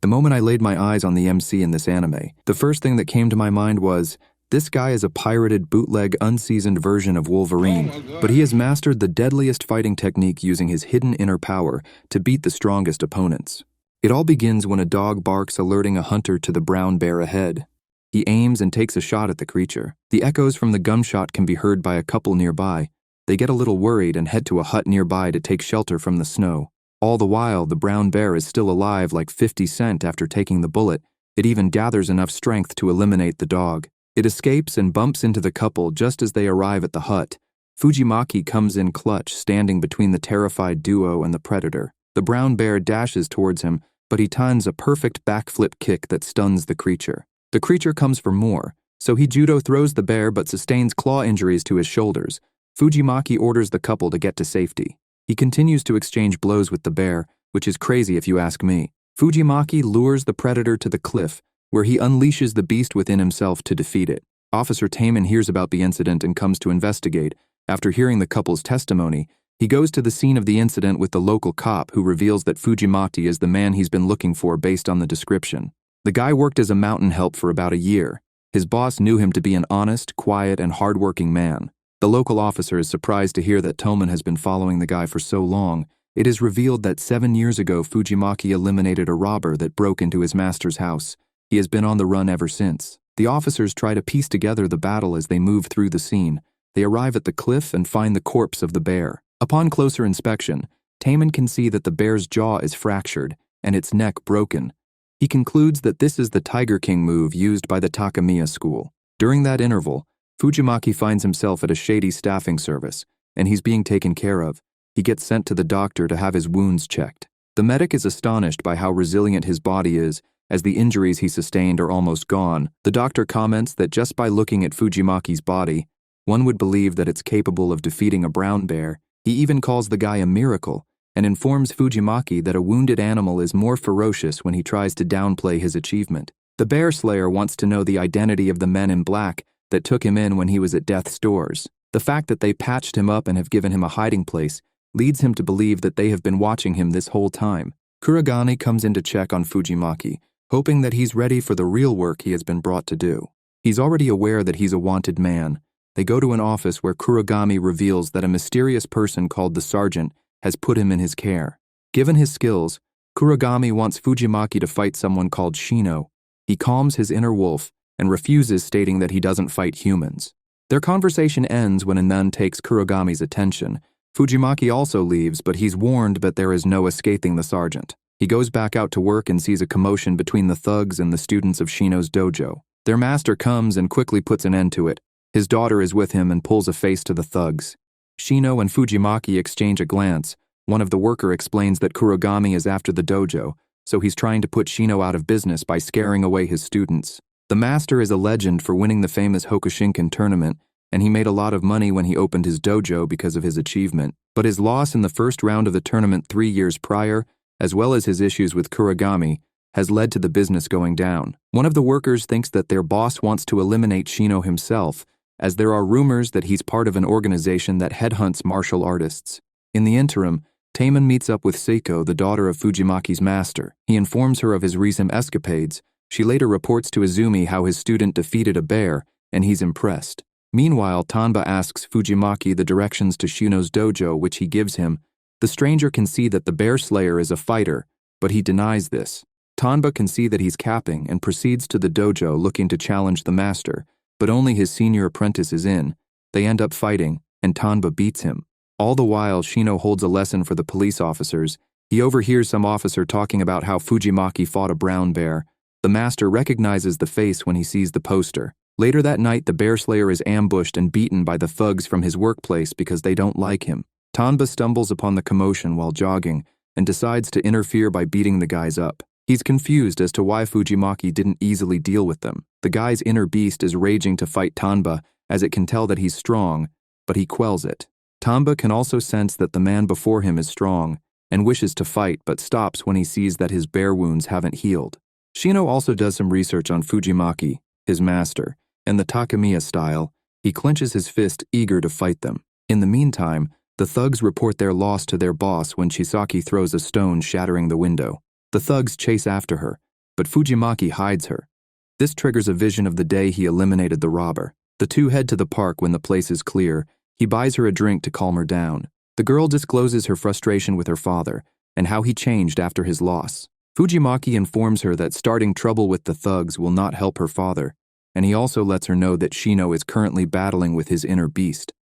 The moment I laid my eyes on the MC in this anime, the first thing that came to my mind was, this guy is a pirated bootleg unseasoned version of Wolverine, but he has mastered the deadliest fighting technique using his hidden inner power to beat the strongest opponents. It all begins when a dog barks, alerting a hunter to the brown bear ahead. He aims and takes a shot at the creature. The echoes from the gunshot can be heard by a couple nearby. They get a little worried and head to a hut nearby to take shelter from the snow. All the while, the brown bear is still alive like 50 Cent after taking the bullet. It even gathers enough strength to eliminate the dog. It escapes and bumps into the couple just as they arrive at the hut. Fujimaki comes in clutch, standing between the terrified duo and the predator. The brown bear dashes towards him, but he times a perfect backflip kick that stuns the creature. The creature comes for more, so he judo throws the bear but sustains claw injuries to his shoulders. Fujimaki orders the couple to get to safety. He continues to exchange blows with the bear, which is crazy if you ask me. Fujimaki lures the predator to the cliff, where he unleashes the beast within himself to defeat it. Officer Taman hears about the incident and comes to investigate. After hearing the couple's testimony, he goes to the scene of the incident with the local cop, who reveals that Fujimaki is the man he's been looking for based on the description. The guy worked as a mountain help for about a year. His boss knew him to be an honest, quiet, and hardworking man. The local officer is surprised to hear that Toman has been following the guy for so long. It is revealed that 7 years ago Fujimaki eliminated a robber that broke into his master's house. He has been on the run ever since. The officers try to piece together the battle as they move through the scene. They arrive at the cliff and find the corpse of the bear. Upon closer inspection, Taman can see that the bear's jaw is fractured and its neck broken. He concludes that this is the Tiger King move used by the Takamiya school. During that interval, Fujimaki finds himself at a shady staffing service, and he's being taken care of. He gets sent to the doctor to have his wounds checked. The medic is astonished by how resilient his body is, as the injuries he sustained are almost gone. The doctor comments that just by looking at Fujimaki's body, one would believe that it's capable of defeating a brown bear. He even calls the guy a miracle, and informs Fujimaki that a wounded animal is more ferocious when he tries to downplay his achievement. The bear slayer wants to know the identity of the men in black that took him in when he was at death's doors. The fact that they patched him up and have given him a hiding place leads him to believe that they have been watching him this whole time. Kurogane comes in to check on Fujimaki, hoping that he's ready for the real work he has been brought to do. He's already aware that he's a wanted man. They go to an office where Kurogane reveals that a mysterious person called the Sergeant has put him in his care. Given his skills, Kurogane wants Fujimaki to fight someone called Shino. He calms his inner wolf and refuses, stating that he doesn't fight humans. Their conversation ends when a nun takes Kurogame's attention. Fujimaki also leaves, but he's warned that there is no escaping the sergeant. He goes back out to work and sees a commotion between the thugs and the students of Shino's dojo. Their master comes and quickly puts an end to it. His daughter is with him and pulls a face to the thugs. Shino and Fujimaki exchange a glance. One of the worker explains that Kurogane is after the dojo, so he's trying to put Shino out of business by scaring away his students. The master is a legend for winning the famous Hokushinkan tournament, and he made a lot of money when he opened his dojo because of his achievement. But his loss in the first round of the tournament 3 years prior, as well as his issues with Kurogane, has led to the business going down. One of the workers thinks that their boss wants to eliminate Shino himself, as there are rumors that he's part of an organization that headhunts martial artists. In the interim, Taman meets up with Seiko, the daughter of Fujimaki's master. He informs her of his recent escapades. She later reports to Izumi how his student defeated a bear, and he's impressed. Meanwhile, Tanba asks Fujimaki the directions to Shino's dojo, which he gives him. The stranger can see that the bear slayer is a fighter, but he denies this. Tanba can see that he's capping and proceeds to the dojo looking to challenge the master, but only his senior apprentice is in. They end up fighting, and Tanba beats him. All the while, Shino holds a lesson for the police officers. He overhears some officer talking about how Fujimaki fought a brown bear. The master recognizes the face when he sees the poster. Later that night, the bear slayer is ambushed and beaten by the thugs from his workplace because they don't like him. Tanba stumbles upon the commotion while jogging and decides to interfere by beating the guys up. He's confused as to why Fujimaki didn't easily deal with them. The guy's inner beast is raging to fight Tanba, as it can tell that he's strong, but he quells it. Tanba can also sense that the man before him is strong and wishes to fight, but stops when he sees that his bear wounds haven't healed. Shino also does some research on Fujimaki, his master, and the Takamiya style. He clenches his fist, eager to fight them. In the meantime, the thugs report their loss to their boss when Chisaki throws a stone, shattering the window. The thugs chase after her, but Fujimaki hides her. This triggers a vision of the day he eliminated the robber. The two head to the park when the place is clear. He buys her a drink to calm her down. The girl discloses her frustration with her father and how he changed after his loss. Fujimaki informs her that starting trouble with the thugs will not help her father, and he also lets her know that Shino is currently battling with his inner beast,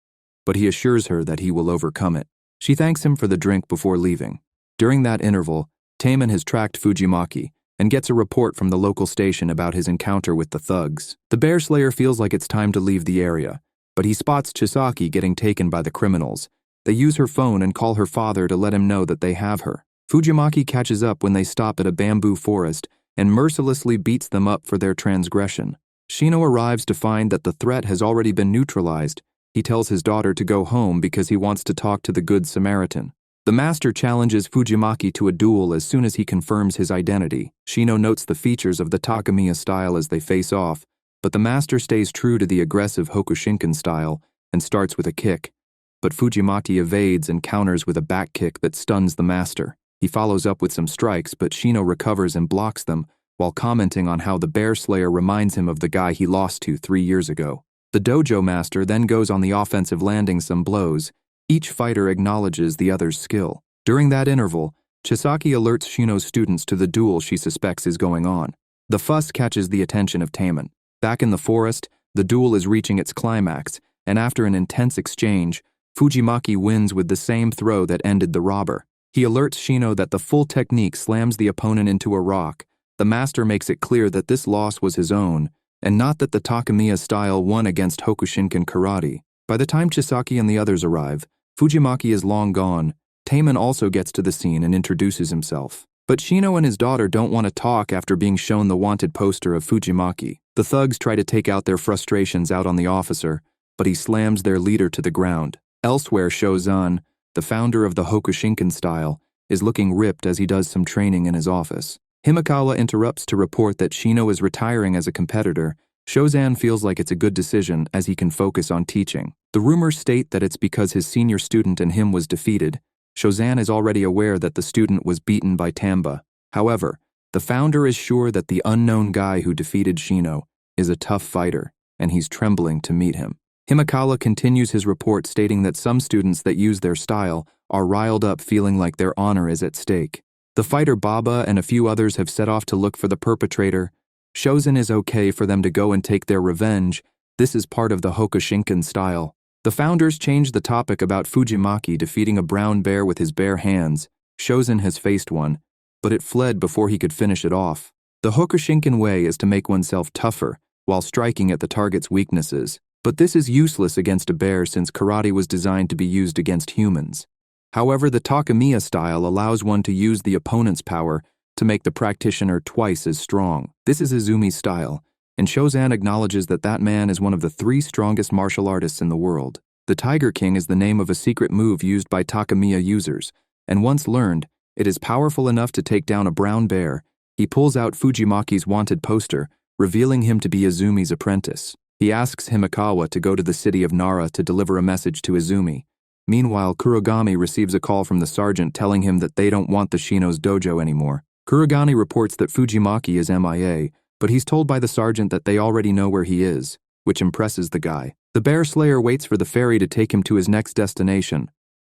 but he assures her that he will overcome it. She thanks him for the drink before leaving. During that interval, Taemin has tracked Fujimaki and gets a report from the local station about his encounter with the thugs. The Bear Slayer feels like it's time to leave the area, but he spots Chisaki getting taken by the criminals. They use her phone and call her father to let him know that they have her. Fujimaki catches up when they stop at a bamboo forest and mercilessly beats them up for their transgression. Shino arrives to find that the threat has already been neutralized. He tells his daughter to go home because he wants to talk to the Good Samaritan. The master challenges Fujimaki to a duel as soon as he confirms his identity. Shino notes the features of the Takamiya style as they face off, but the master stays true to the aggressive Hokushinkan style and starts with a kick. But Fujimaki evades and counters with a back kick that stuns the master. He follows up with some strikes, but Shino recovers and blocks them, while commenting on how the Bear Slayer reminds him of the guy he lost to 3 years ago. The dojo master then goes on the offensive, landing some blows. Each fighter acknowledges the other's skill. During that interval, Chisaki alerts Shino's students to the duel she suspects is going on. The fuss catches the attention of Taemin. Back in the forest, the duel is reaching its climax, and after an intense exchange, Fujimaki wins with the same throw that ended the robber. He alerts Shino that the full technique slams the opponent into a rock. The master makes it clear that this loss was his own, and not that the Takamiya style won against Hokushinkan karate. By the time Chisaki and the others arrive, Fujimaki is long gone. Taemin also gets to the scene and introduces himself. But Shino and his daughter don't want to talk after being shown the wanted poster of Fujimaki. The thugs try to take out their frustrations out on the officer, but he slams their leader to the ground. Elsewhere, Shozan, the founder of the Hokushinkan style, is looking ripped as he does some training in his office. Himikawa interrupts to report that Shino is retiring as a competitor. Shozan feels like it's a good decision as he can focus on teaching. The rumors state that it's because his senior student and him was defeated. Shozan is already aware that the student was beaten by Tamba. However, the founder is sure that the unknown guy who defeated Shino is a tough fighter, and he's trembling to meet him. Himikawa continues his report, stating that some students that use their style are riled up, feeling like their honor is at stake. The fighter Baba and a few others have set off to look for the perpetrator. Shozan is okay for them to go and take their revenge. This is part of the Hokushinkan style. The founders change the topic about Fujimaki defeating a brown bear with his bare hands. Shozan has faced one, but it fled before he could finish it off. The Hokushinkan way is to make oneself tougher while striking at the target's weaknesses. But this is useless against a bear since karate was designed to be used against humans. However, the Takamiya style allows one to use the opponent's power to make the practitioner twice as strong. This is Izumi's style, and Shozan acknowledges that that man is one of the 3 strongest martial artists in the world. The Tiger King is the name of a secret move used by Takamiya users, and once learned, it is powerful enough to take down a brown bear. He pulls out Fujimaki's wanted poster, revealing him to be Izumi's apprentice. He asks Himikawa to go to the city of Nara to deliver a message to Izumi. Meanwhile, Kurogami receives a call from the sergeant telling him that they don't want the Shino's dojo anymore. Kurogami reports that Fujimaki is MIA, but he's told by the sergeant that they already know where he is, which impresses the guy. The Bear Slayer waits for the ferry to take him to his next destination.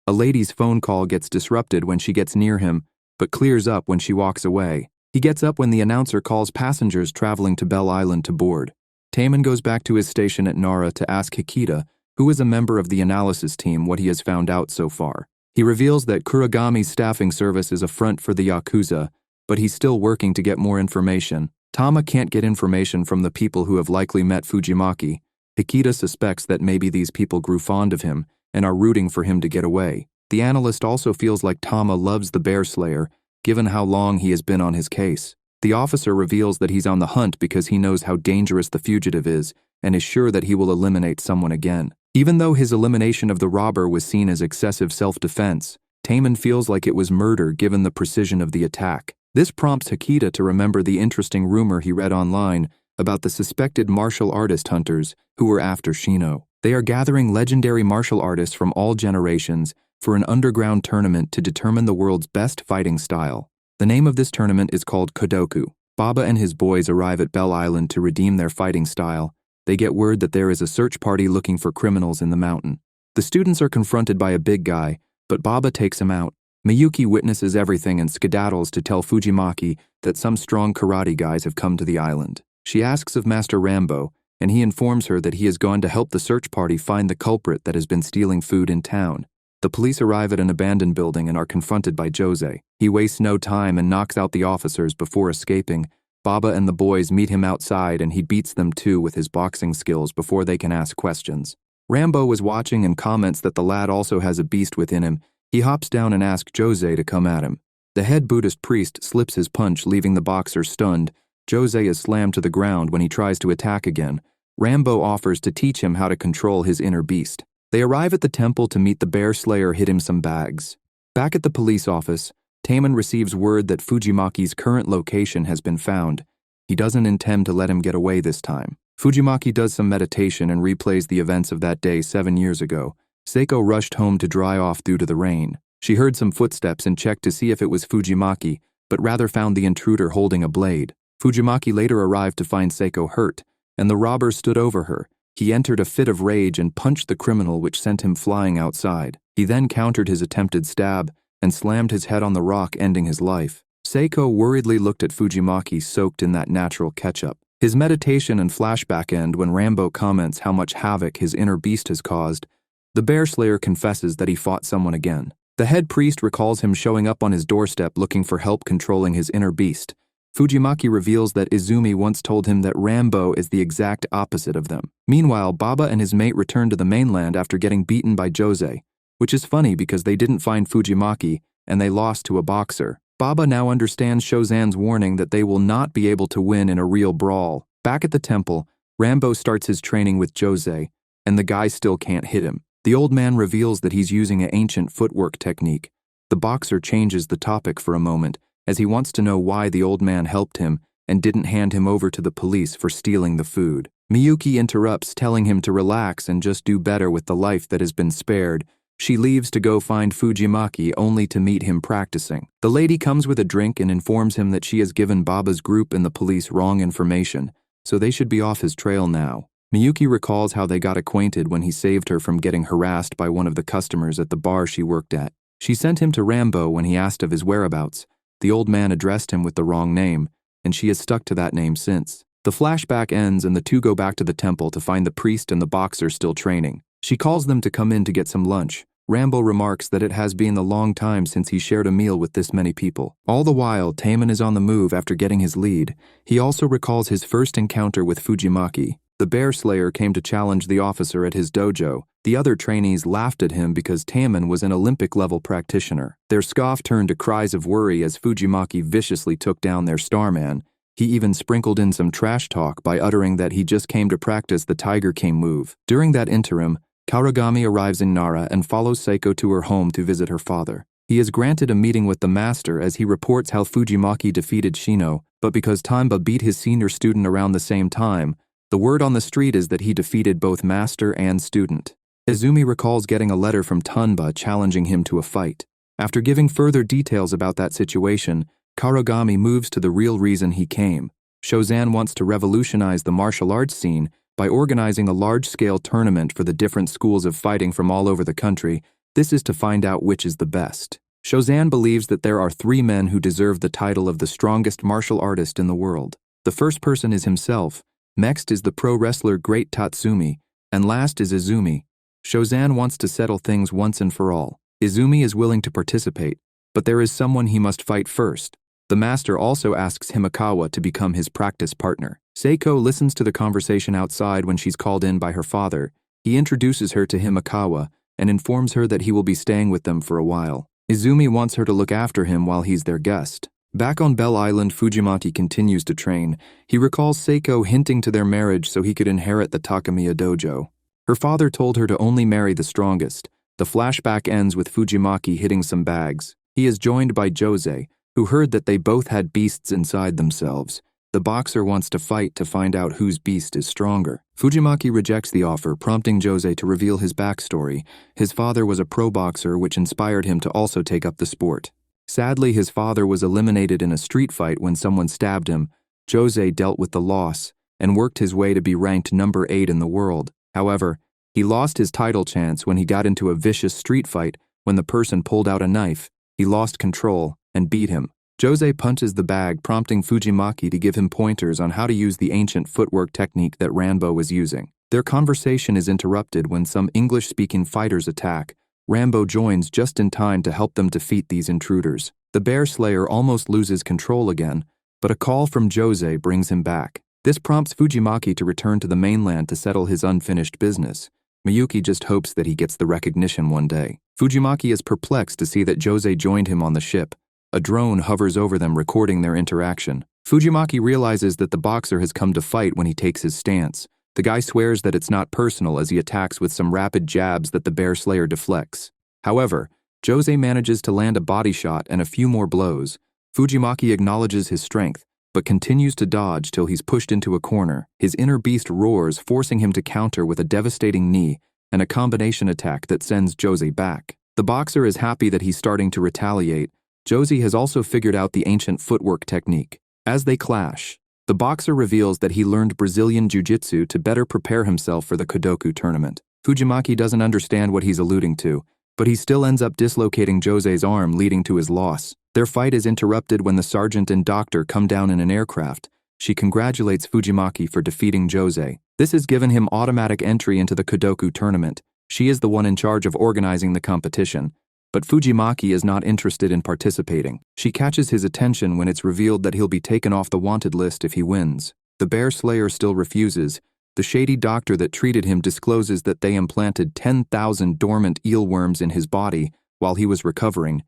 A lady's phone call gets disrupted when she gets near him, but clears up when she walks away. He gets up when the announcer calls passengers traveling to Bell Island to board. Taemin goes back to his station at Nara to ask Hikita, who is a member of the analysis team, what he has found out so far. He reveals that Kurogami's staffing service is a front for the Yakuza, but he's still working to get more information. Tama can't get information from the people who have likely met Fujimaki. Hikita suspects that maybe these people grew fond of him and are rooting for him to get away. The analyst also feels like Tama loves the Bear Slayer, given how long he has been on his case. The officer reveals that he's on the hunt because he knows how dangerous the fugitive is and is sure that he will eliminate someone again. Even though his elimination of the robber was seen as excessive self-defense, Taemin feels like it was murder given the precision of the attack. This prompts Hikita to remember the interesting rumor he read online about the suspected martial artist hunters who were after Shino. They are gathering legendary martial artists from all generations for an underground tournament to determine the world's best fighting style. The name of this tournament is called Kodoku. Baba and his boys arrive at Bell Island to redeem their fighting style. They get word that there is a search party looking for criminals in the mountain. The students are confronted by a big guy, but Baba takes him out. Miyuki witnesses everything and skedaddles to tell Fujimaki that some strong karate guys have come to the island. She asks of Master Rambo, and he informs her that he has gone to help the search party find the culprit that has been stealing food in town. The police arrive at an abandoned building and are confronted by Jose. He wastes no time and knocks out the officers before escaping. Baba and the boys meet him outside and he beats them too with his boxing skills before they can ask questions. Rambo is watching and comments that the lad also has a beast within him. He hops down and asks Jose to come at him. The head Buddhist priest slips his punch, leaving the boxer stunned. Jose is slammed to the ground when he tries to attack again. Rambo offers to teach him how to control his inner beast. They arrive at the temple to meet the bear slayer hid him some bags. Back at the police office, Taman receives word that Fujimaki's current location has been found. He doesn't intend to let him get away this time. Fujimaki does some meditation and replays the events of that day 7 years ago. Seiko rushed home to dry off due to the rain. She heard some footsteps and checked to see if it was Fujimaki, but rather found the intruder holding a blade. Fujimaki later arrived to find Seiko hurt, and the robber stood over her. He entered a fit of rage and punched the criminal, which sent him flying outside. He then countered his attempted stab and slammed his head on the rock, ending his life. Seiko worriedly looked at Fujimaki soaked in that natural ketchup. His meditation and flashback end when Rambo comments how much havoc his inner beast has caused. The bear slayer confesses that he fought someone again. The head priest recalls him showing up on his doorstep looking for help controlling his inner beast. Fujimaki reveals that Izumi once told him that Rambo is the exact opposite of them. Meanwhile, Baba and his mate return to the mainland after getting beaten by Jose, which is funny because they didn't find Fujimaki and they lost to a boxer. Baba now understands Shozan's warning that they will not be able to win in a real brawl. Back at the temple, Rambo starts his training with Jose, and the guy still can't hit him. The old man reveals that he's using an ancient footwork technique. The boxer changes the topic for a moment, as he wants to know why the old man helped him and didn't hand him over to the police for stealing the food. Miyuki interrupts, telling him to relax and just do better with the life that has been spared. She leaves to go find Fujimaki only to meet him practicing. The lady comes with a drink and informs him that she has given Baba's group and the police wrong information, so they should be off his trail now. Miyuki recalls how they got acquainted when he saved her from getting harassed by one of the customers at the bar she worked at. She sent him to Rambo when he asked of his whereabouts. The old man addressed him with the wrong name, and she has stuck to that name since. The flashback ends and the two go back to the temple to find the priest and the boxer still training. She calls them to come in to get some lunch. Rambo remarks that it has been a long time since he shared a meal with this many people. All the while, Taman is on the move after getting his lead. He also recalls his first encounter with Fujimaki. The bear slayer came to challenge the officer at his dojo. The other trainees laughed at him because Taman was an Olympic-level practitioner. Their scoff turned to cries of worry as Fujimaki viciously took down their starman. He even sprinkled in some trash talk by uttering that he just came to practice the Tiger King move. During that interim, Karagami arrives in Nara and follows Seiko to her home to visit her father. He is granted a meeting with the master as he reports how Fujimaki defeated Shino, but because Tanba beat his senior student around the same time, the word on the street is that he defeated both master and student. Izumi recalls getting a letter from Tanba challenging him to a fight. After giving further details about that situation, Karagami moves to the real reason he came. Shozan wants to revolutionize the martial arts scene by organizing a large-scale tournament for the different schools of fighting from all over the country. This is to find out which is the best. Shozan believes that there are 3 men who deserve the title of the strongest martial artist in the world. The first person is himself, next is the pro wrestler Great Tatsumi, and last is Izumi. Shozan wants to settle things once and for all. Izumi is willing to participate, but there is someone he must fight first. The master also asks Himikawa to become his practice partner. Seiko listens to the conversation outside when she's called in by her father. He introduces her to Himikawa and informs her that he will be staying with them for a while. Izumi wants her to look after him while he's their guest. Back on Bell Island, Fujimaki continues to train. He recalls Seiko hinting to their marriage so he could inherit the Takamiya dojo. Her father told her to only marry the strongest. The flashback ends with Fujimaki hitting some bags. He is joined by Jose, who heard that they both had beasts inside themselves. The boxer wants to fight to find out whose beast is stronger. Fujimaki rejects the offer, prompting Jose to reveal his backstory. His father was a pro boxer, which inspired him to also take up the sport. Sadly, his father was eliminated in a street fight when someone stabbed him, Jose dealt with the loss and worked his way to be ranked number 8 in the world. However, he lost his title chance when he got into a vicious street fight when the person pulled out a knife. He lost control and beat him. Jose punches the bag, prompting Fujimaki to give him pointers on how to use the ancient footwork technique that Rambo was using. Their conversation is interrupted when some English-speaking fighters attack. Rambo joins just in time to help them defeat these intruders. The Bear Slayer almost loses control again, but a call from Jose brings him back. This prompts Fujimaki to return to the mainland to settle his unfinished business. Miyuki just hopes that he gets the recognition one day. Fujimaki is perplexed to see that Jose joined him on the ship. A drone hovers over them, recording their interaction. Fujimaki realizes that the boxer has come to fight when he takes his stance. The guy swears that it's not personal as he attacks with some rapid jabs that the Bear Slayer deflects. However, Jose manages to land a body shot and a few more blows. Fujimaki acknowledges his strength, but continues to dodge till he's pushed into a corner. His inner beast roars, forcing him to counter with a devastating knee and a combination attack that sends Jose back. The boxer is happy that he's starting to retaliate. Jose has also figured out the ancient footwork technique. As they clash, the boxer reveals that he learned Brazilian jiu-jitsu to better prepare himself for the Kodoku tournament. Fujimaki doesn't understand what he's alluding to, but he still ends up dislocating Jose's arm, leading to his loss. Their fight is interrupted when the sergeant and doctor come down in an aircraft. She congratulates Fujimaki for defeating Jose. This has given him automatic entry into the Kodoku tournament. She is the one in charge of organizing the competition. But Fujimaki is not interested in participating. She catches his attention when it's revealed that he'll be taken off the wanted list if he wins. The Bear Slayer still refuses. The shady doctor that treated him discloses that they implanted 10,000 dormant eelworms in his body while he was recovering.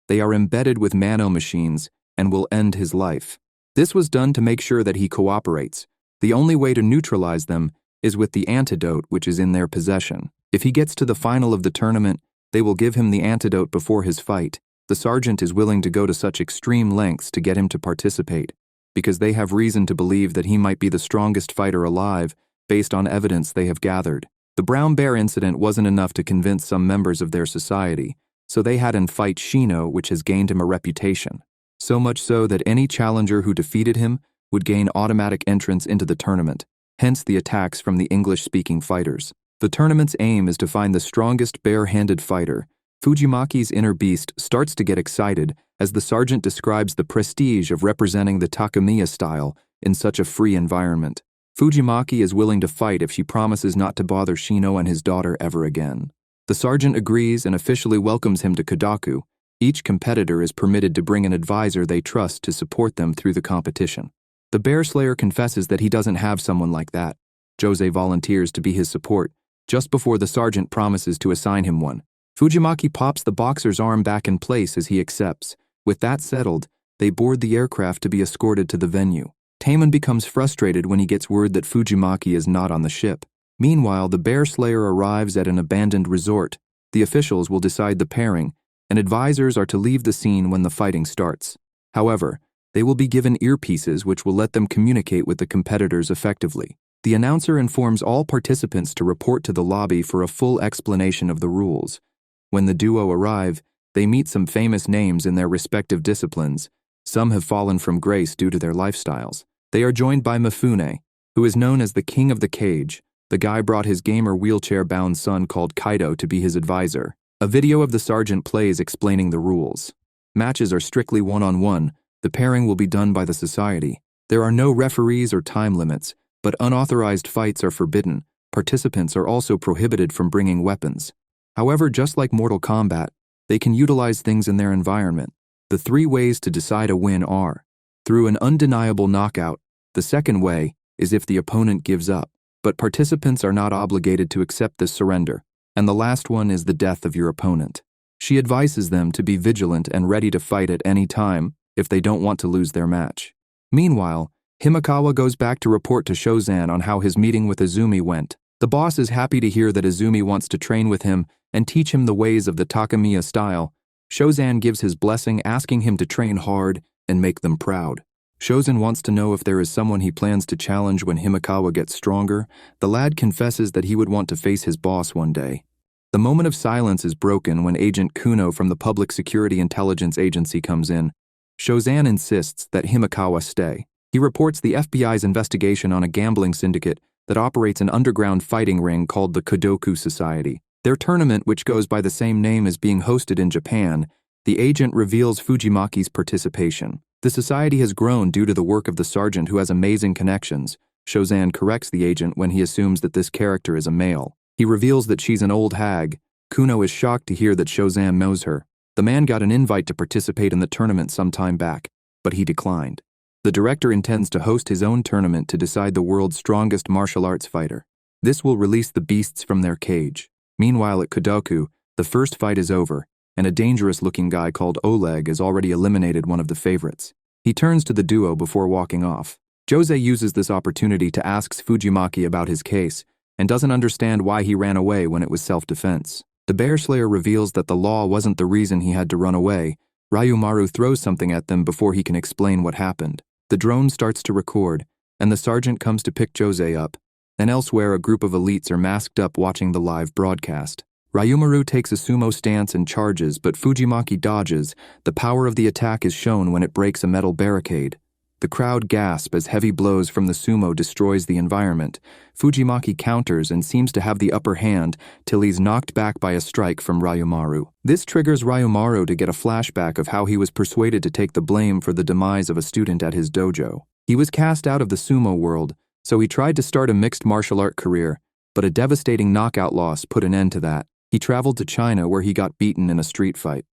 They are embedded with machines and will end his life. This was done to make sure that he cooperates. The only way to neutralize them is with the antidote which is in their possession. If he gets to the final of the tournament, they will give him the antidote before his fight. The sergeant is willing to go to such extreme lengths to get him to participate, because they have reason to believe that he might be the strongest fighter alive based on evidence they have gathered. The brown bear incident wasn't enough to convince some members of their society, so they had him fight Shino, which has gained him a reputation. So much so that any challenger who defeated him would gain automatic entrance into the tournament, hence the attacks from the English-speaking fighters. The tournament's aim is to find the strongest bare-handed fighter. Fujimaki's inner beast starts to get excited as the sergeant describes the prestige of representing the Takamiya style in such a free environment. Fujimaki is willing to fight if she promises not to bother Shino and his daughter ever again. The sergeant agrees and officially welcomes him to Kodoku. Each competitor is permitted to bring an advisor they trust to support them through the competition. The Bear Slayer confesses that he doesn't have someone like that. Jose volunteers to be his support, just before the sergeant promises to assign him one. Fujimaki pops the boxer's arm back in place as he accepts. With that settled, they board the aircraft to be escorted to the venue. Tamon becomes frustrated when he gets word that Fujimaki is not on the ship. Meanwhile, the Bear Slayer arrives at an abandoned resort. The officials will decide the pairing, and advisors are to leave the scene when the fighting starts. However, they will be given earpieces which will let them communicate with the competitors effectively. The announcer informs all participants to report to the lobby for a full explanation of the rules. When the duo arrive, they meet some famous names in their respective disciplines. Some have fallen from grace due to their lifestyles. They are joined by Mifune, who is known as the King of the Cage. The guy brought his gamer wheelchair-bound son called Kaido to be his advisor. A video of the sergeant plays explaining the rules. Matches are strictly one-on-one. The pairing will be done by the society. There are no referees or time limits, but unauthorized fights are forbidden. Participants are also prohibited from bringing weapons. However, just like Mortal Kombat, they can utilize things in their environment. The 3 ways to decide a win are: through an undeniable knockout. The second way is if the opponent gives up, but participants are not obligated to accept this surrender. And the last one is the death of your opponent. She advises them to be vigilant and ready to fight at any time if they don't want to lose their match. Meanwhile, Himekawa goes back to report to Shozan on how his meeting with Izumi went. The boss is happy to hear that Izumi wants to train with him and teach him the ways of the Takamiya style. Shozan gives his blessing, asking him to train hard and make them proud. Shozan wants to know if there is someone he plans to challenge when Himekawa gets stronger. The lad confesses that he would want to face his boss one day. The moment of silence is broken when Agent Kuno from the Public Security Intelligence Agency comes in. Shozan insists that Himekawa stay. He reports the FBI's investigation on a gambling syndicate that operates an underground fighting ring called the Kodoku Society. Their tournament, which goes by the same name, is being hosted in Japan. The agent reveals Fujimaki's participation. The society has grown due to the work of the sergeant who has amazing connections. Shozan corrects the agent when he assumes that this character is a male. He reveals that she's an old hag. Kuno is shocked to hear that Shozan knows her. The man got an invite to participate in the tournament some time back, but he declined. The director intends to host his own tournament to decide the world's strongest martial arts fighter. This will release the beasts from their cage. Meanwhile at Kodoku, the first fight is over, and a dangerous-looking guy called Oleg has already eliminated one of the favorites. He turns to the duo before walking off. Jose uses this opportunity to ask Fujimaki about his case, and doesn't understand why he ran away when it was self-defense. The Bear Slayer reveals that the law wasn't the reason he had to run away. Ryumaru throws something at them before he can explain what happened. The drone starts to record, and the sergeant comes to pick Jose up. And elsewhere, a group of elites are masked up watching the live broadcast. Ryumaru takes a sumo stance and charges, but Fujimaki dodges. The power of the attack is shown when it breaks a metal barricade. The crowd gasps as heavy blows from the sumo destroys the environment. Fujimaki counters and seems to have the upper hand till he's knocked back by a strike from Ryumaru. This triggers Ryumaru to get a flashback of how he was persuaded to take the blame for the demise of a student at his dojo. He was cast out of the sumo world, so he tried to start a mixed martial art career, but a devastating knockout loss put an end to that. He traveled to China where he got beaten in a street fight.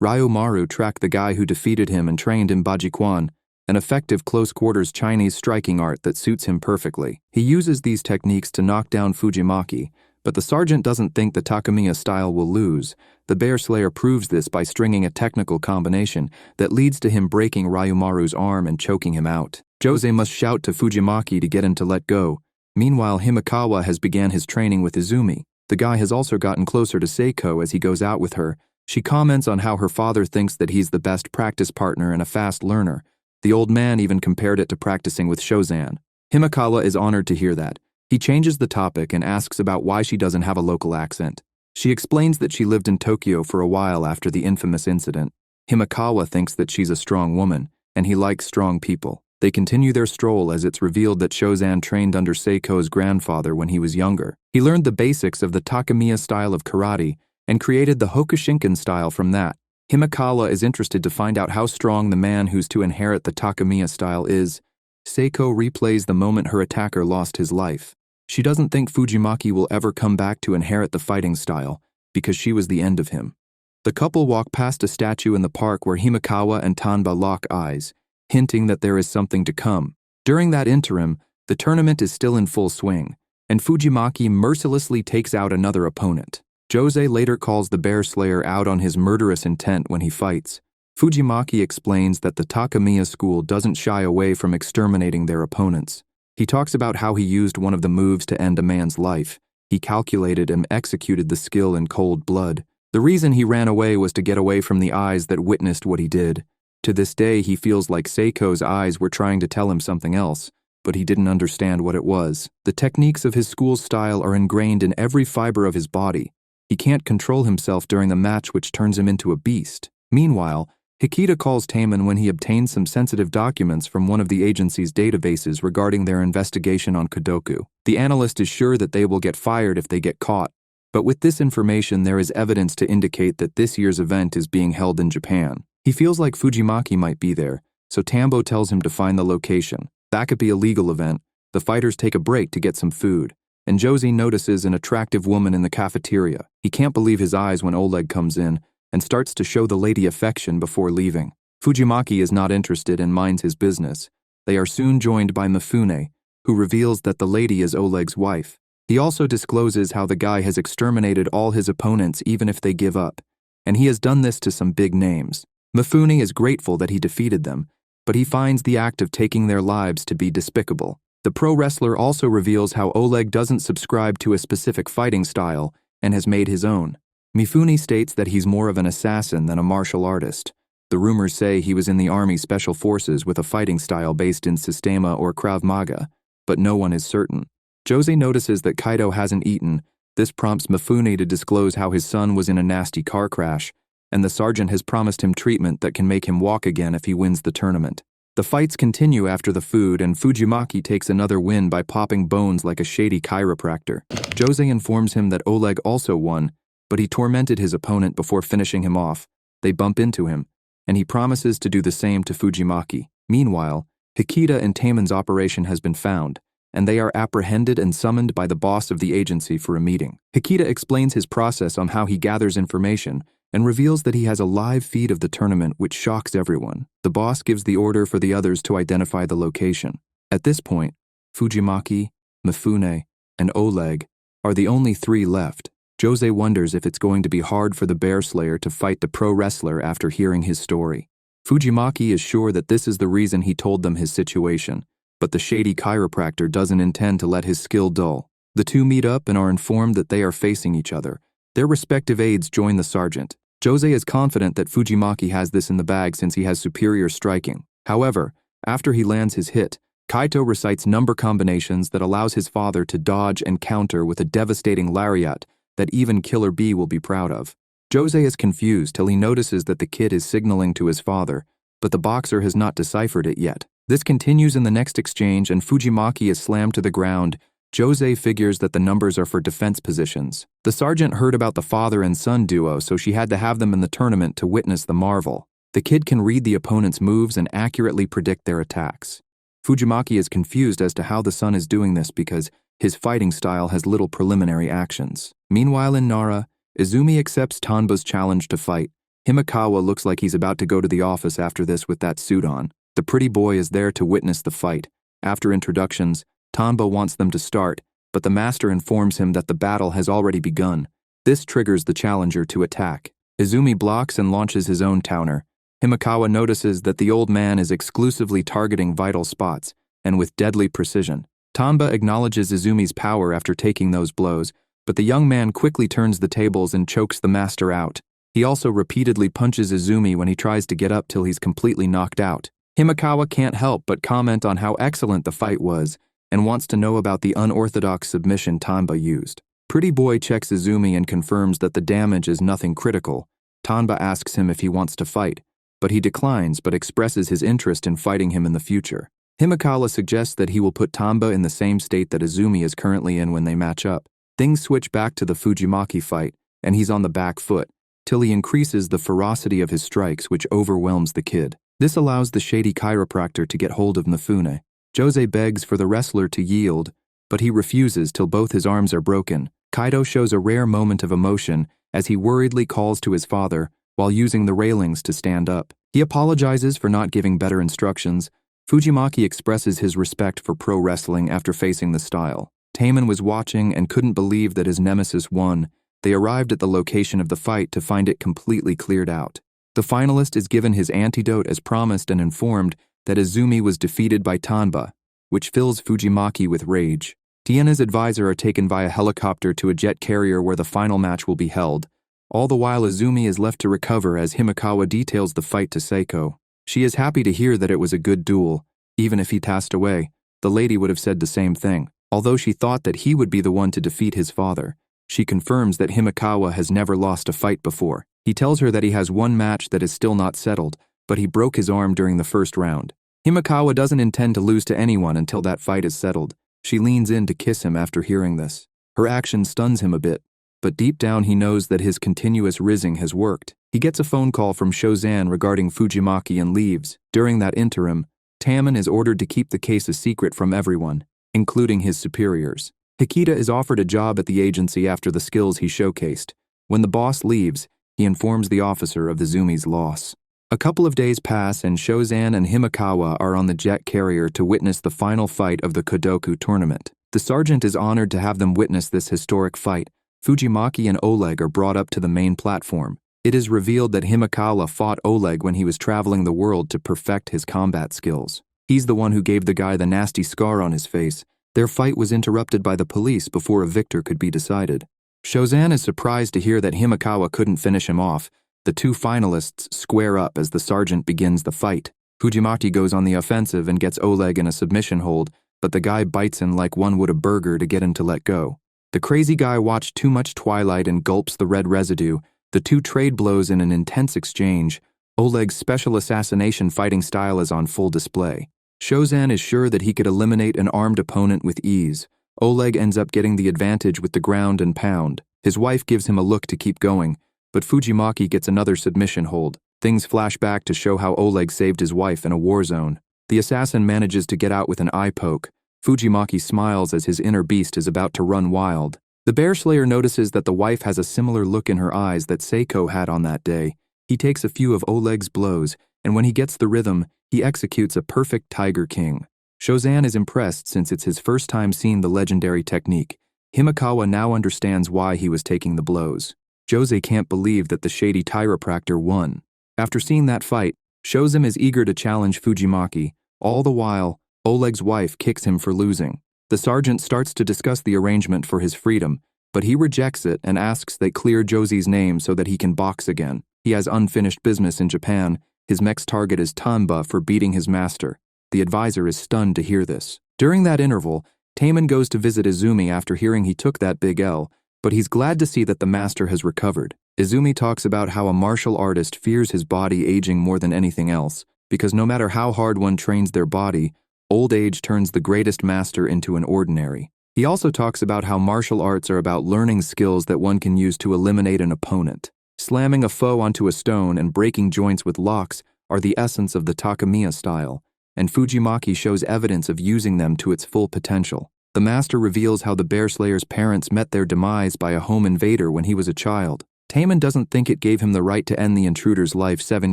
Ryumaru tracked the guy who defeated him and trained in Bajikwan, an effective close-quarters Chinese striking art that suits him perfectly. He uses these techniques to knock down Fujimaki, but the sergeant doesn't think the Takamiya style will lose. The Bear Slayer proves this by stringing a technical combination that leads to him breaking Ryumaru's arm and choking him out. Jose must shout to Fujimaki to get him to let go. Meanwhile, Himekawa has began his training with Izumi. The guy has also gotten closer to Seiko as he goes out with her. She comments on how her father thinks that he's the best practice partner and a fast learner. The old man even compared it to practicing with Shozan. Himekawa is honored to hear that. He changes the topic and asks about why she doesn't have a local accent. She explains that she lived in Tokyo for a while after the infamous incident. Himekawa thinks that she's a strong woman, and he likes strong people. They continue their stroll as it's revealed that Shozan trained under Seiko's grandfather when he was younger. He learned the basics of the Takamiya style of karate and created the Hokushinkan style from that. Himekawa is interested to find out how strong the man who's to inherit the Takamiya style is. Seiko replays the moment her attacker lost his life. She doesn't think Fujimaki will ever come back to inherit the fighting style because she was the end of him. The couple walk past a statue in the park where Himekawa and Tanba lock eyes, hinting that there is something to come. During that interim, the tournament is still in full swing, and Fujimaki mercilessly takes out another opponent. Jose later calls the Bear Slayer out on his murderous intent when he fights. Fujimaki explains that the Takamiya school doesn't shy away from exterminating their opponents. He talks about how he used one of the moves to end a man's life. He calculated and executed the skill in cold blood. The reason he ran away was to get away from the eyes that witnessed what he did. To this day, he feels like Seiko's eyes were trying to tell him something else, but he didn't understand what it was. The techniques of his school's style are ingrained in every fiber of his body. He can't control himself during the match, which turns him into a beast. Meanwhile, Hikita calls Taman when he obtains some sensitive documents from one of the agency's databases regarding their investigation on Kodoku. The analyst is sure that they will get fired if they get caught, but with this information there is evidence to indicate that this year's event is being held in Japan. He feels like Fujimaki might be there, so Tambo tells him to find the location. Back at the illegal event, the fighters take a break to get some food, and Josie notices an attractive woman in the cafeteria. He can't believe his eyes when Oleg comes in and starts to show the lady affection before leaving. Fujimaki is not interested and minds his business. They are soon joined by Mifune, who reveals that the lady is Oleg's wife. He also discloses how the guy has exterminated all his opponents even if they give up, and he has done this to some big names. Mifune is grateful that he defeated them, but he finds the act of taking their lives to be despicable. The pro wrestler also reveals how Oleg doesn't subscribe to a specific fighting style and has made his own. Mifune states that he's more of an assassin than a martial artist. The rumors say he was in the Army Special Forces with a fighting style based in Sistema or Krav Maga, but no one is certain. Jose notices that Kaido hasn't eaten. This prompts Mifune to disclose how his son was in a nasty car crash, and the sergeant has promised him treatment that can make him walk again if he wins the tournament. The fights continue after the food, and Fujimaki takes another win by popping bones like a shady chiropractor. Jose informs him that Oleg also won, but he tormented his opponent before finishing him off. They bump into him, and he promises to do the same to Fujimaki. Meanwhile, Hikita and Taemon's operation has been found, and they are apprehended and summoned by the boss of the agency for a meeting. Hikita explains his process on how he gathers information and reveals that he has a live feed of the tournament, which shocks everyone. The boss gives the order for the others to identify the location. At this point, Fujimaki, Mifune, and Oleg are the only three left. Jose wonders if it's going to be hard for the Bear Slayer to fight the pro wrestler after hearing his story. Fujimaki is sure that this is the reason he told them his situation, but the shady chiropractor doesn't intend to let his skill dull. The two meet up and are informed that they are facing each other. Their respective aides join the sergeant. Jose is confident that Fujimaki has this in the bag since he has superior striking. However, after he lands his hit, Kaito recites number combinations that allows his father to dodge and counter with a devastating lariat that even Killer B will be proud of. Jose is confused till he notices that the kid is signaling to his father, but the boxer has not deciphered it yet. This continues in the next exchange, and Fujimaki is slammed to the ground. Jose figures that the numbers are for defense positions. The sergeant heard about the father and son duo, so she had to have them in the tournament to witness the marvel. The kid can read the opponent's moves and accurately predict their attacks. Fujimaki is confused as to how the son is doing this because his fighting style has little preliminary actions. Meanwhile in Nara, Izumi accepts Tanba's challenge to fight. Himekawa looks like he's about to go to the office after this with that suit on. The pretty boy is there to witness the fight. After introductions, Tanba wants them to start, but the master informs him that the battle has already begun. This triggers the challenger to attack. Izumi blocks and launches his own counter. Himekawa notices that the old man is exclusively targeting vital spots, and with deadly precision. Tanba acknowledges Izumi's power after taking those blows, but the young man quickly turns the tables and chokes the master out. He also repeatedly punches Izumi when he tries to get up till he's completely knocked out. Himekawa can't help but comment on how excellent the fight was, and wants to know about the unorthodox submission Tanba used. Pretty boy checks Izumi and confirms that the damage is nothing critical. Tanba asks him if he wants to fight, but he declines but expresses his interest in fighting him in the future. Himekawa suggests that he will put Tanba in the same state that Izumi is currently in when they match up. Things switch back to the Fujimaki fight, and he's on the back foot, till he increases the ferocity of his strikes, which overwhelms the kid. This allows the shady chiropractor to get hold of Mifune. Jose begs for the wrestler to yield, but he refuses till both his arms are broken. Kaito shows a rare moment of emotion as he worriedly calls to his father while using the railings to stand up. He apologizes for not giving better instructions. Fujimaki expresses his respect for pro wrestling after facing the style. Taemon was watching and couldn't believe that his nemesis won. They arrived at the location of the fight to find it completely cleared out. The finalist is given his antidote as promised and informed that Izumi was defeated by Tanba, which fills Fujimaki with rage. Tiena's advisor are taken via helicopter to a jet carrier where the final match will be held. All the while Izumi is left to recover as Himekawa details the fight to Seiko. She is happy to hear that it was a good duel. Even if he passed away, the lady would have said the same thing. Although she thought that he would be the one to defeat his father, she confirms that Himekawa has never lost a fight before. He tells her that he has one match that is still not settled, but he broke his arm during the first round. Himekawa doesn't intend to lose to anyone until that fight is settled. She leans in to kiss him after hearing this. Her action stuns him a bit, but deep down he knows that his continuous rizzing has worked. He gets a phone call from Shozan regarding Fujimaki and leaves. During that interim, Taemon is ordered to keep the case a secret from everyone, including his superiors. Hikita is offered a job at the agency after the skills he showcased. When the boss leaves, he informs the officer of Izumi's loss. A couple of days pass and Shozan and Himekawa are on the jet carrier to witness the final fight of the Kodoku tournament. The sergeant is honored to have them witness this historic fight. Fujimaki and Oleg are brought up to the main platform. It is revealed that Himekawa fought Oleg when he was traveling the world to perfect his combat skills. He's the one who gave the guy the nasty scar on his face. Their fight was interrupted by the police before a victor could be decided. Shozan is surprised to hear that Himekawa couldn't finish him off. The two finalists square up as the sergeant begins the fight. Fujimaki goes on the offensive and gets Oleg in a submission hold, but the guy bites him like one would a burger to get him to let go. The crazy guy watched too much Twilight and gulps the red residue. The two trade blows in an intense exchange. Oleg's special assassination fighting style is on full display. Shozan is sure that he could eliminate an armed opponent with ease. Oleg ends up getting the advantage with the ground and pound. His wife gives him a look to keep going, but Fujimaki gets another submission hold. Things flash back to show how Oleg saved his wife in a war zone. The assassin manages to get out with an eye poke. Fujimaki smiles as his inner beast is about to run wild. The bear slayer notices that the wife has a similar look in her eyes that Seiko had on that day. He takes a few of Oleg's blows, and when he gets the rhythm, he executes a perfect Tiger King. Shozan is impressed since it's his first time seeing the legendary technique. Himekawa now understands why he was taking the blows. Jose can't believe that the shady chiropractor won. After seeing that fight, Shozan is eager to challenge Fujimaki. All the while, Oleg's wife kicks him for losing. The sergeant starts to discuss the arrangement for his freedom, but he rejects it and asks they clear Jose's name so that he can box again. He has unfinished business in Japan. His next target is Tanba for beating his master. The advisor is stunned to hear this. During that interval, Taemin goes to visit Izumi after hearing he took that big L, but he's glad to see that the master has recovered. Izumi talks about how a martial artist fears his body aging more than anything else, because no matter how hard one trains their body, old age turns the greatest master into an ordinary. He also talks about how martial arts are about learning skills that one can use to eliminate an opponent. Slamming a foe onto a stone and breaking joints with locks are the essence of the Takamiya style, and Fujimaki shows evidence of using them to its full potential. The master reveals how the bear slayer's parents met their demise by a home invader when he was a child. Taemin doesn't think it gave him the right to end the intruder's life 7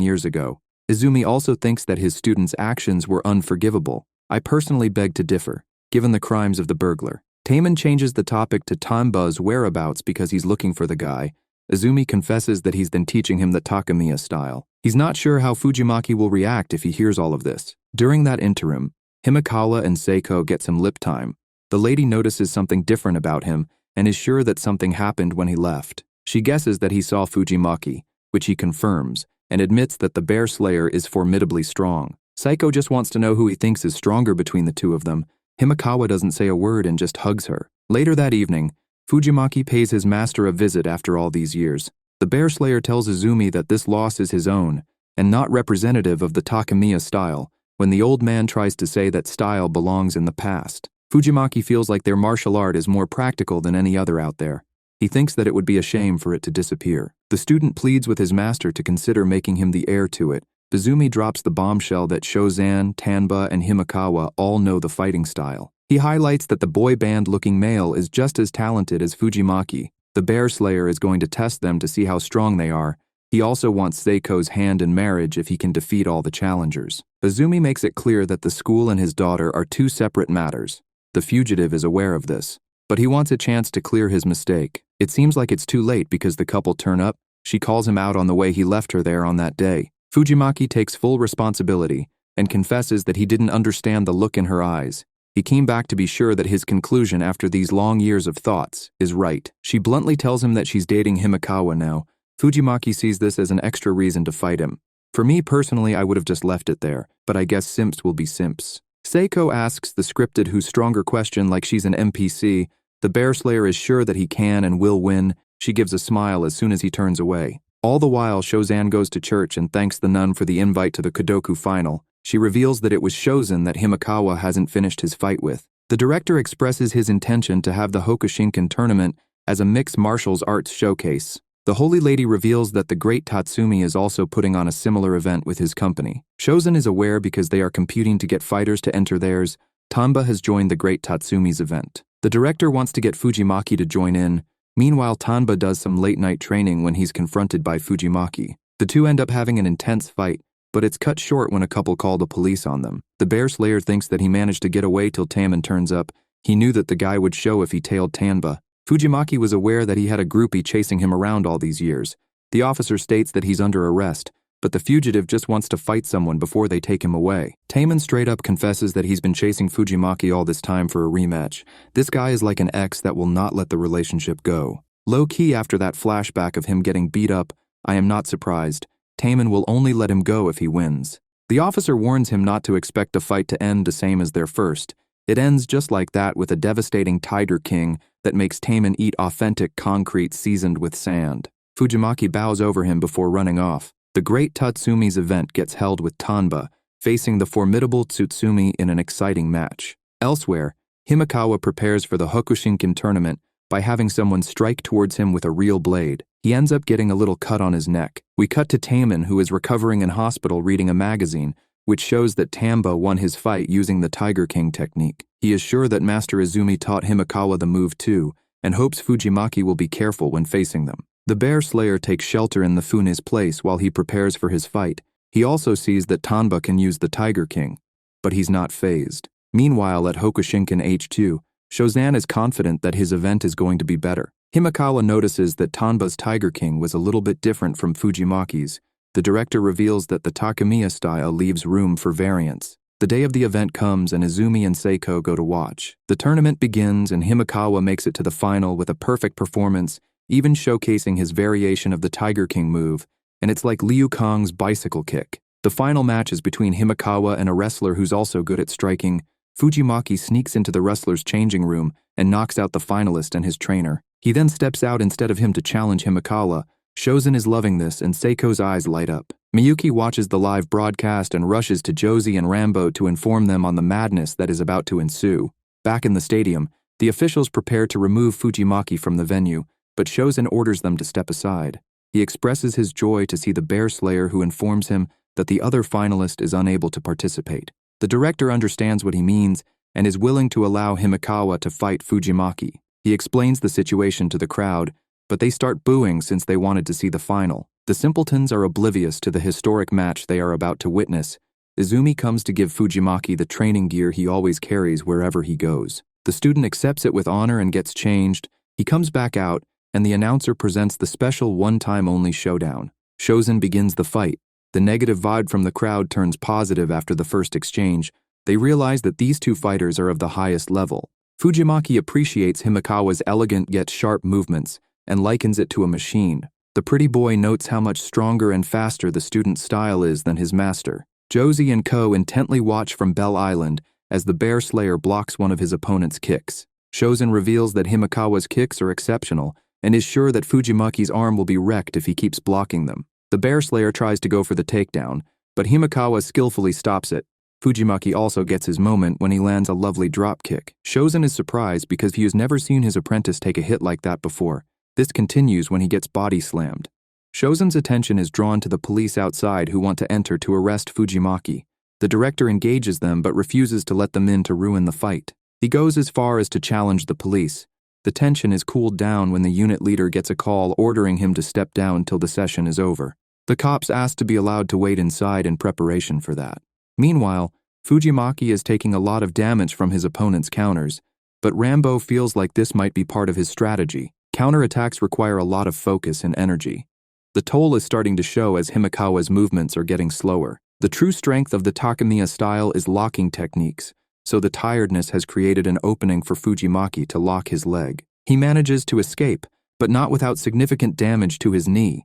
years ago. Izumi also thinks that his student's actions were unforgivable. I personally beg to differ, given the crimes of the burglar. Taemin changes the topic to Tanba's whereabouts because he's looking for the guy. Izumi confesses that he's been teaching him the Takamiya style. He's not sure how Fujimaki will react if he hears all of this. During that interim, Himekawa and Seiko get some lip time. The lady notices something different about him and is sure that something happened when he left. She guesses that he saw Fujimaki, which he confirms, and admits that the bear slayer is formidably strong. Seiko just wants to know who he thinks is stronger between the two of them. Himekawa doesn't say a word and just hugs her. Later that evening, Fujimaki pays his master a visit after all these years. The bear slayer tells Izumi that this loss is his own, and not representative of the Takamiya style, when the old man tries to say that style belongs in the past. Fujimaki feels like their martial art is more practical than any other out there. He thinks that it would be a shame for it to disappear. The student pleads with his master to consider making him the heir to it. Izumi drops the bombshell that Shozan, Tanba, and Himekawa all know the fighting style. He highlights that the boy band-looking male is just as talented as Fujimaki. The bear slayer is going to test them to see how strong they are. He also wants Seiko's hand in marriage if he can defeat all the challengers. Izumi makes it clear that the school and his daughter are two separate matters. The fugitive is aware of this, but he wants a chance to clear his mistake. It seems like it's too late because the couple turn up. She calls him out on the way he left her there on that day. Fujimaki takes full responsibility and confesses that he didn't understand the look in her eyes. He came back to be sure that his conclusion after these long years of thoughts is right. She bluntly tells him that she's dating Himekawa now. Fujimaki sees this as an extra reason to fight him. For me personally, I would have just left it there, but I guess simps will be simps. Seiko asks the scripted who's stronger question like she's an NPC. The bear slayer is sure that he can and will win. She gives a smile as soon as he turns away. All the while, Shozan goes to church and thanks the nun for the invite to the Kodoku final. She reveals that it was Shozan that Himekawa hasn't finished his fight with. The director expresses his intention to have the Hokushinkan tournament as a mixed martial arts showcase. The Holy Lady reveals that the Great Tatsumi is also putting on a similar event with his company. Shozan is aware because they are competing to get fighters to enter theirs. Tanba has joined the Great Tatsumi's event. The director wants to get Fujimaki to join in. Meanwhile, Tanba does some late-night training when he's confronted by Fujimaki. The two end up having an intense fight, but it's cut short when a couple call the police on them. The bear slayer thinks that he managed to get away till Taemin turns up. He knew that the guy would show if he tailed Tanba. Fujimaki was aware that he had a groupie chasing him around all these years. The officer states that he's under arrest, but the fugitive just wants to fight someone before they take him away. Taemin straight up confesses that he's been chasing Fujimaki all this time for a rematch. This guy is like an ex that will not let the relationship go. Low-key after that flashback of him getting beat up, I am not surprised. Taemin will only let him go if he wins. The officer warns him not to expect the fight to end the same as their first. It ends just like that with a devastating Tiger King that makes Taemin eat authentic concrete seasoned with sand. Fujimaki bows over him before running off. The great Tatsumi's event gets held with Tanba, facing the formidable Tsutsumi in an exciting match. Elsewhere, Himekawa prepares for the Hokushinkan tournament by having someone strike towards him with a real blade. He ends up getting a little cut on his neck. We cut to Taman, who is recovering in hospital reading a magazine, which shows that Tamba won his fight using the Tiger King technique. He is sure that Master Izumi taught Himekawa the move too, and hopes Fujimaki will be careful when facing them. The Bear Slayer takes shelter in the Fune's place while he prepares for his fight. He also sees that Tanba can use the Tiger King, but he's not fazed. Meanwhile, at Hokushinkan H2, Shozan is confident that his event is going to be better. Himekawa notices that Tanba's Tiger King was a little bit different from Fujimaki's. The director reveals that the Takemiya style leaves room for variance. The day of the event comes and Izumi and Seiko go to watch. The tournament begins and Himekawa makes it to the final with a perfect performance, even showcasing his variation of the Tiger King move, and it's like Liu Kang's bicycle kick. The final match is between Himekawa and a wrestler who's also good at striking. Fujimaki sneaks into the wrestler's changing room and knocks out the finalist and his trainer. He then steps out instead of him to challenge Himekawa. Shozan is loving this and Seiko's eyes light up. Miyuki watches the live broadcast and rushes to Josie and Rambo to inform them on the madness that is about to ensue. Back in the stadium, the officials prepare to remove Fujimaki from the venue, but Shozan orders them to step aside. He expresses his joy to see the Bear Slayer, who informs him that the other finalist is unable to participate. The director understands what he means and is willing to allow Himekawa to fight Fujimaki. He explains the situation to the crowd, but they start booing since they wanted to see the final. The simpletons are oblivious to the historic match they are about to witness. Izumi comes to give Fujimaki the training gear he always carries wherever he goes. The student accepts it with honor and gets changed. He comes back out, and the announcer presents the special one-time-only showdown. Shozan begins the fight. The negative vibe from the crowd turns positive after the first exchange. They realize that these two fighters are of the highest level. Fujimaki appreciates Himekawa's elegant yet sharp movements and likens it to a machine. The pretty boy notes how much stronger and faster the student's style is than his master. Josie and Ko intently watch from Bell Island as the Bear Slayer blocks one of his opponent's kicks. Shozan reveals that Himekawa's kicks are exceptional and is sure that Fujimaki's arm will be wrecked if he keeps blocking them. The Bear Slayer tries to go for the takedown, but Himekawa skillfully stops it. Fujimaki also gets his moment when he lands a lovely drop kick. Shozan is surprised because he has never seen his apprentice take a hit like that before. This continues when he gets body slammed. Shozan's attention is drawn to the police outside who want to enter to arrest Fujimaki. The director engages them but refuses to let them in to ruin the fight. He goes as far as to challenge the police. The tension is cooled down when the unit leader gets a call ordering him to step down till the session is over. The cops ask to be allowed to wait inside in preparation for that. Meanwhile, Fujimaki is taking a lot of damage from his opponent's counters, but Rambo feels like this might be part of his strategy. Counterattacks require a lot of focus and energy. The toll is starting to show as Himekawa's movements are getting slower. The true strength of the Takemiya style is locking techniques, so the tiredness has created an opening for Fujimaki to lock his leg. He manages to escape, but not without significant damage to his knee.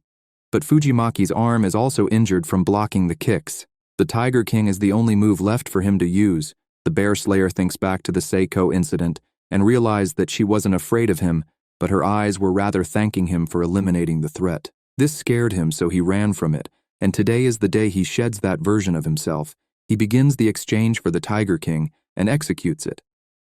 But Fujimaki's arm is also injured from blocking the kicks. The Tiger King is the only move left for him to use. The Bear Slayer thinks back to the Seiko incident and realized that she wasn't afraid of him, but her eyes were rather thanking him for eliminating the threat. This scared him, so he ran from it, and today is the day he sheds that version of himself. He begins the exchange for the Tiger King and executes it.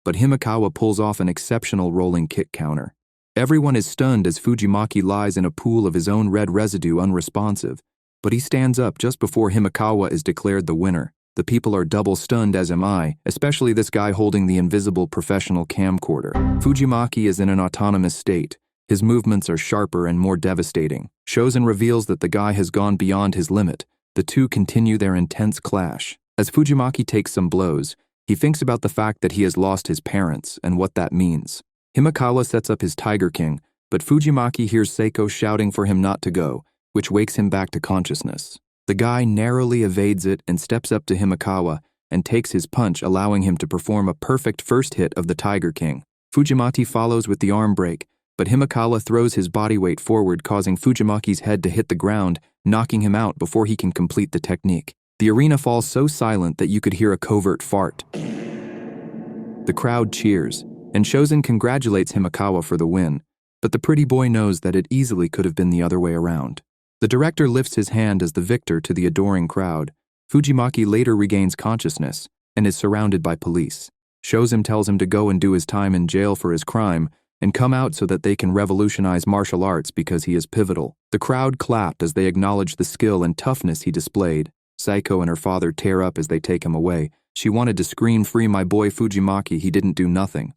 But Himekawa pulls off an exceptional rolling kick counter. Everyone is stunned as Fujimaki lies in a pool of his own red residue unresponsive, but he stands up just before Himekawa is declared the winner. The people are double stunned, as am I, especially this guy holding the invisible professional camcorder. Fujimaki is in an autonomous state. His movements are sharper and more devastating. Shozan reveals that the guy has gone beyond his limit. The two continue their intense clash. As Fujimaki takes some blows, he thinks about the fact that he has lost his parents and what that means. Himekawa sets up his Tiger King, but Fujimaki hears Seiko shouting for him not to go, which wakes him back to consciousness. The guy narrowly evades it and steps up to Himekawa and takes his punch, allowing him to perform a perfect first hit of the Tiger King. Fujimaki follows with the arm break, but Himekawa throws his body weight forward, causing Fujimaki's head to hit the ground, knocking him out before he can complete the technique. The arena falls so silent that you could hear a covert fart. The crowd cheers, and Shozan congratulates Himekawa for the win, but the pretty boy knows that it easily could have been the other way around. The director lifts his hand as the victor to the adoring crowd. Fujimaki later regains consciousness and is surrounded by police. Shozim tells him to go and do his time in jail for his crime and come out so that they can revolutionize martial arts because he is pivotal. The crowd clapped as they acknowledged the skill and toughness he displayed. Saiko and her father tear up as they take him away. She wanted to scream, "Free my boy Fujimaki, he didn't do nothing."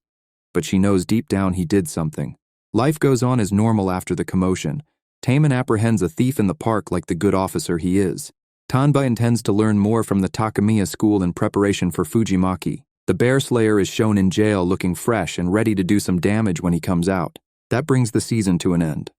But she knows deep down he did something. Life goes on as normal after the commotion. Taman apprehends a thief in the park like the good officer he is. Tanba intends to learn more from the Takamiya school in preparation for Fujimaki. The Bear Slayer is shown in jail looking fresh and ready to do some damage when he comes out. That brings the season to an end.